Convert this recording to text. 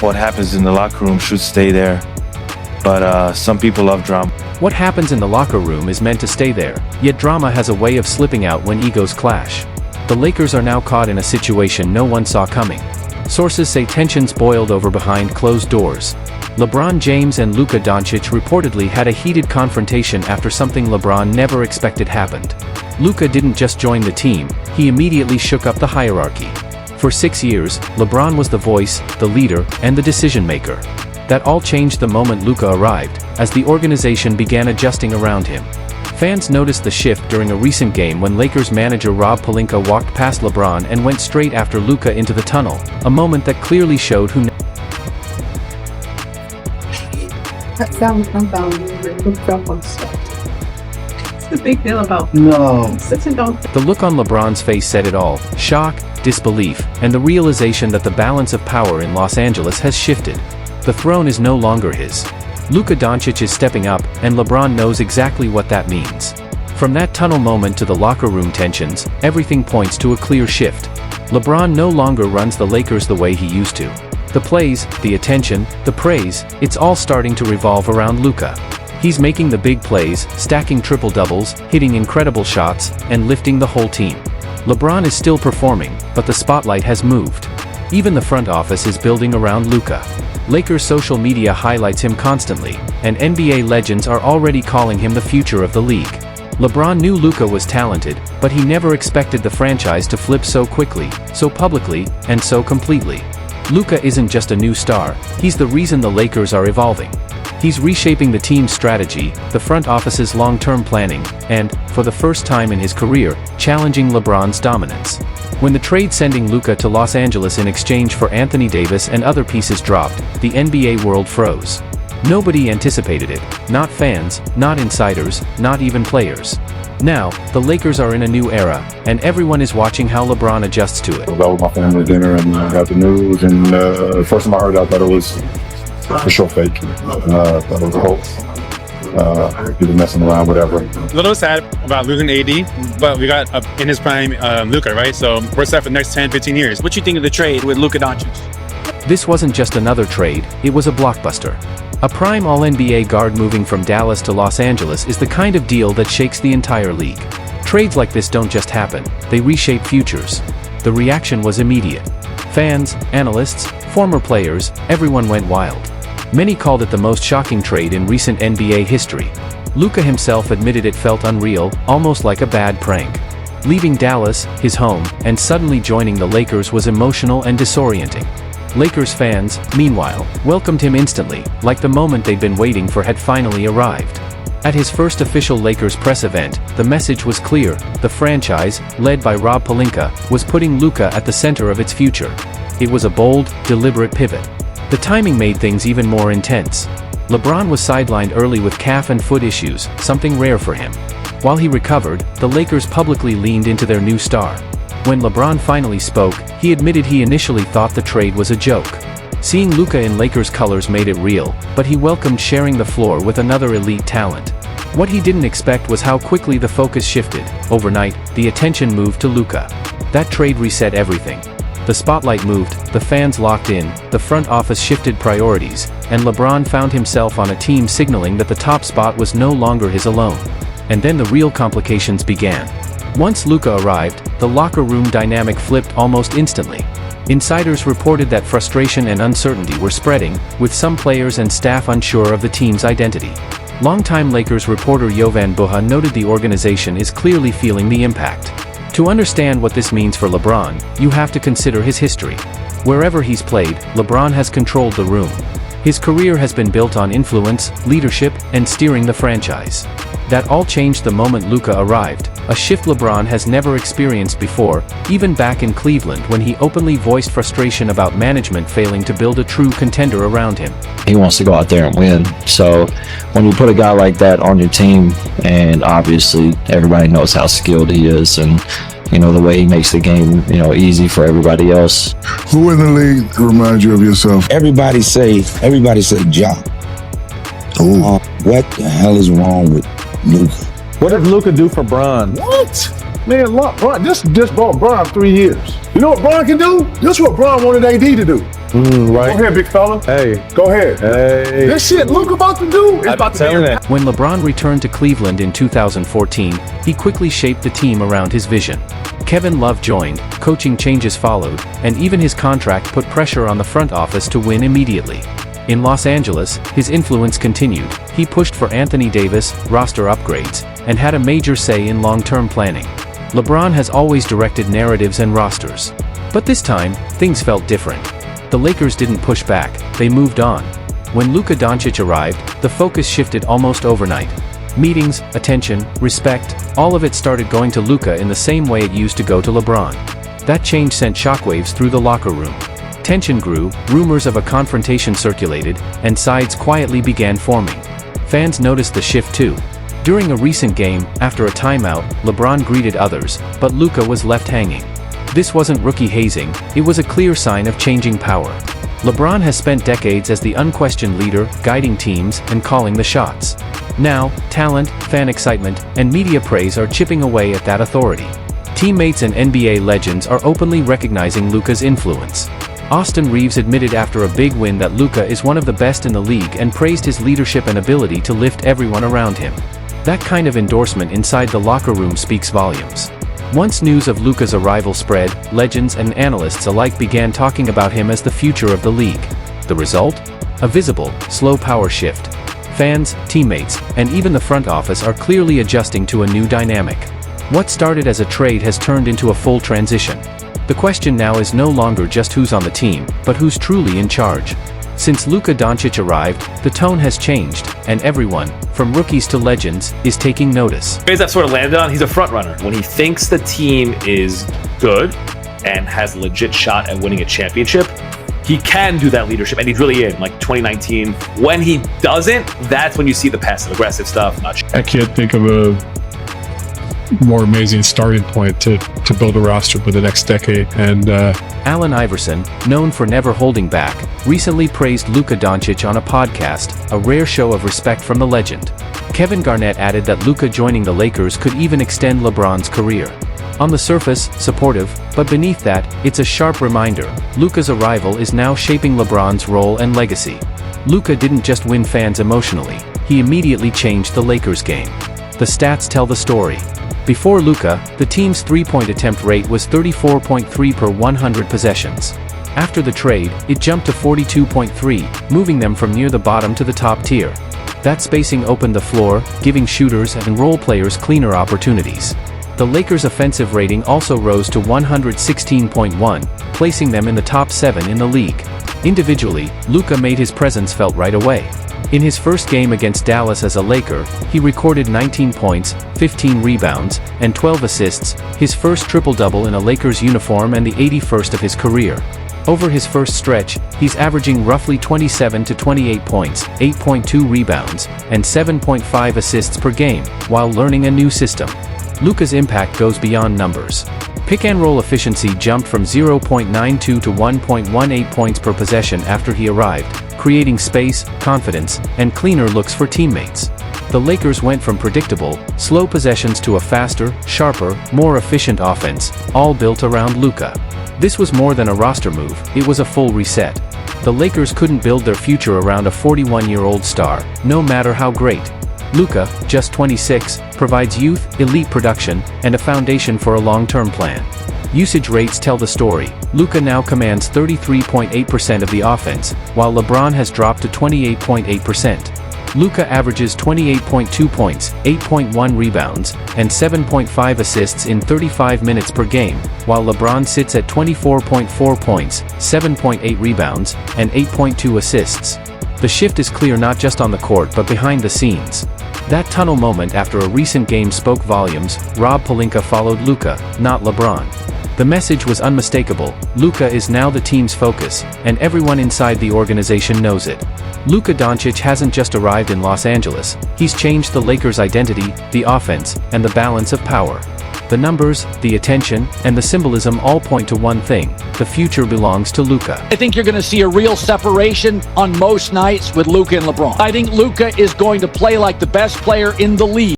what happens in the locker room should stay there. But some people love drama. What happens in the locker room is meant to stay there, yet drama has a way of slipping out when egos clash. The Lakers are now caught in a situation no one saw coming. Sources say tensions boiled over behind closed doors. LeBron James and Luka Dončić reportedly had a heated confrontation after something LeBron never expected happened. Luka didn't just join the team, he immediately shook up the hierarchy. For 6 years, LeBron was the voice, the leader, and the decision-maker. That all changed the moment Luka arrived, as the organization began adjusting around him. Fans noticed the shift during a recent game when Lakers manager Rob Pelinka walked past LeBron and went straight after Luka into the tunnel, a moment that clearly showed who That sounds hooked up on stuff. What's the big deal about The look on LeBron's face said it all: shock, disbelief, and the realization that the balance of power in Los Angeles has shifted. The throne is no longer his. Luka Dončić is stepping up, and LeBron knows exactly what that means. From that tunnel moment to the locker room tensions, everything points to a clear shift. LeBron no longer runs the Lakers the way he used to. The plays, the attention, the praise, it's all starting to revolve around Luka. He's making the big plays, stacking triple-doubles, hitting incredible shots, and lifting the whole team. LeBron is still performing, but the spotlight has moved. Even the front office is building around Luka. Lakers social media highlights him constantly, and NBA legends are already calling him the future of the league. LeBron knew Luka was talented, but he never expected the franchise to flip so quickly, so publicly, and so completely. Luka isn't just a new star, he's the reason the Lakers are evolving. He's reshaping the team's strategy, the front office's long-term planning, and, for the first time in his career, challenging LeBron's dominance. When the trade sending Luka to Los Angeles in exchange for Anthony Davis and other pieces dropped, the NBA world froze. Nobody anticipated it, not fans, not insiders, not even players. Now, the Lakers are in a new era, and everyone is watching how LeBron adjusts to it. I was out with my family at dinner and got the news, and the first time I heard it, I thought it was for sure fake. I thought it was a hoax. People messing around, whatever. A little sad about losing AD, but we got in his prime Luka, right? So we're set for the next 10, 15 years. What do you think of the trade with Luka Dončić? This wasn't just another trade, it was a blockbuster. A prime All-NBA guard moving from Dallas to Los Angeles is the kind of deal that shakes the entire league. Trades like this don't just happen, they reshape futures. The reaction was immediate. Fans, analysts, former players, everyone went wild. Many called it the most shocking trade in recent NBA history. Luka himself admitted it felt unreal, almost like a bad prank. Leaving Dallas, his home, and suddenly joining the Lakers was emotional and disorienting. Lakers fans, meanwhile, welcomed him instantly, like the moment they'd been waiting for had finally arrived. At his first official Lakers press event, the message was clear: the franchise, led by Rob Pelinka, was putting Luka at the center of its future. It was a bold, deliberate pivot. The timing made things even more intense. LeBron was sidelined early with calf and foot issues, something rare for him. While he recovered, the Lakers publicly leaned into their new star. When LeBron finally spoke, he admitted he initially thought the trade was a joke. Seeing Luka in Lakers colors made it real, but he welcomed sharing the floor with another elite talent. What he didn't expect was how quickly the focus shifted. Overnight, the attention moved to Luka. That trade reset everything. The spotlight moved, the fans locked in, the front office shifted priorities, and LeBron found himself on a team signaling that the top spot was no longer his alone. And then the real complications began. Once Luka arrived, the locker room dynamic flipped almost instantly. Insiders reported that frustration and uncertainty were spreading, with some players and staff unsure of the team's identity. Longtime Lakers reporter Jovan Buha noted the organization is clearly feeling the impact. To understand what this means for LeBron, you have to consider his history. Wherever he's played, LeBron has controlled the room. His career has been built on influence, leadership, and steering the franchise. That all changed the moment Luka arrived, a shift LeBron has never experienced before, even back in Cleveland when he openly voiced frustration about management failing to build a true contender around him. He wants to go out there and win. So when you put a guy like that on your team, and obviously everybody knows how skilled he is, and the way he makes the game, easy for everybody else. Who in the league reminds you of yourself? Everybody say Ja. What the hell is wrong with Luka? What did Luka do for Bron? What? Man, Bron, this just bought Bron 3 years. You know what Bron can do? This is what Bron wanted AD to do. Right. Go ahead, big fella. Hey. Go ahead. Hey. This shit Luka about to do. It's about to be. That. When LeBron returned to Cleveland in 2014, he quickly shaped the team around his vision. Kevin Love joined, coaching changes followed, and even his contract put pressure on the front office to win immediately. In Los Angeles, his influence continued. He pushed for Anthony Davis, roster upgrades, and had a major say in long-term planning. LeBron has always directed narratives and rosters. But this time, things felt different. The Lakers didn't push back, they moved on. When Luka Dončić arrived, the focus shifted almost overnight. Meetings, attention, respect, all of it started going to Luka in the same way it used to go to LeBron. That change sent shockwaves through the locker room. Tension grew, rumors of a confrontation circulated, and sides quietly began forming. Fans noticed the shift too. During a recent game, after a timeout, LeBron greeted others, but Luka was left hanging. This wasn't rookie hazing, it was a clear sign of changing power. LeBron has spent decades as the unquestioned leader, guiding teams, and calling the shots. Now, talent, fan excitement, and media praise are chipping away at that authority. Teammates and NBA legends are openly recognizing Luka's influence. Austin Reeves admitted after a big win that Luka is one of the best in the league and praised his leadership and ability to lift everyone around him. That kind of endorsement inside the locker room speaks volumes. Once news of Luka's arrival spread, legends and analysts alike began talking about him as the future of the league. The result? A visible, slow power shift. Fans, teammates, and even the front office are clearly adjusting to a new dynamic. What started as a trade has turned into a full transition. The question now is no longer just who's on the team, but who's truly in charge. Since Luka Dončić arrived, the tone has changed, and everyone, from rookies to legends, is taking notice. Ways I've sort of landed on, he's a front runner. When he thinks the team is good and has a legit shot at winning a championship, he can do that leadership, and he's really in, like 2019. When he doesn't, that's when you see the passive-aggressive stuff. I can't think of a more amazing starting point to build a roster for the next decade. And Allen Iverson, known for never holding back, recently praised Luka Dončić on a podcast, a rare show of respect from the legend. Kevin Garnett added that Luka joining the Lakers could even extend LeBron's career. On the surface, supportive, but beneath that, it's a sharp reminder, Luka's arrival is now shaping LeBron's role and legacy. Luka didn't just win fans emotionally, he immediately changed the Lakers game. The stats tell the story. Before Luka, the team's three-point attempt rate was 34.3 per 100 possessions. After the trade, it jumped to 42.3, moving them from near the bottom to the top tier. That spacing opened the floor, giving shooters and role players cleaner opportunities. The Lakers' offensive rating also rose to 116.1, placing them in the top 7 in the league. Individually, Luka made his presence felt right away. In his first game against Dallas as a Laker, he recorded 19 points, 15 rebounds, and 12 assists, his first triple-double in a Lakers uniform and the 81st of his career. Over his first stretch, he's averaging roughly 27 to 28 points, 8.2 rebounds, and 7.5 assists per game, while learning a new system. Luka's impact goes beyond numbers. Pick-and-roll efficiency jumped from 0.92 to 1.18 points per possession after he arrived, creating space, confidence, and cleaner looks for teammates. The Lakers went from predictable, slow possessions to a faster, sharper, more efficient offense, all built around Luka. This was more than a roster move, it was a full reset. The Lakers couldn't build their future around a 41-year-old star, no matter how great. Luka, just 26, provides youth, elite production, and a foundation for a long-term plan. Usage rates tell the story. Luka now commands 33.8% of the offense, while LeBron has dropped to 28.8%. Luka averages 28.2 points, 8.1 rebounds, and 7.5 assists in 35 minutes per game, while LeBron sits at 24.4 points, 7.8 rebounds, and 8.2 assists. The shift is clear not just on the court but behind the scenes. That tunnel moment after a recent game spoke volumes. Rob Pelinka followed Luka, not LeBron. The message was unmistakable. Luka is now the team's focus, and everyone inside the organization knows it. Luka Dončić hasn't just arrived in Los Angeles, he's changed the Lakers' identity, the offense, and the balance of power. The numbers, the attention, and the symbolism all point to one thing: the future belongs to Luka. I think you're going to see a real separation on most nights with Luka and LeBron. I think Luka is going to play like the best player in the league.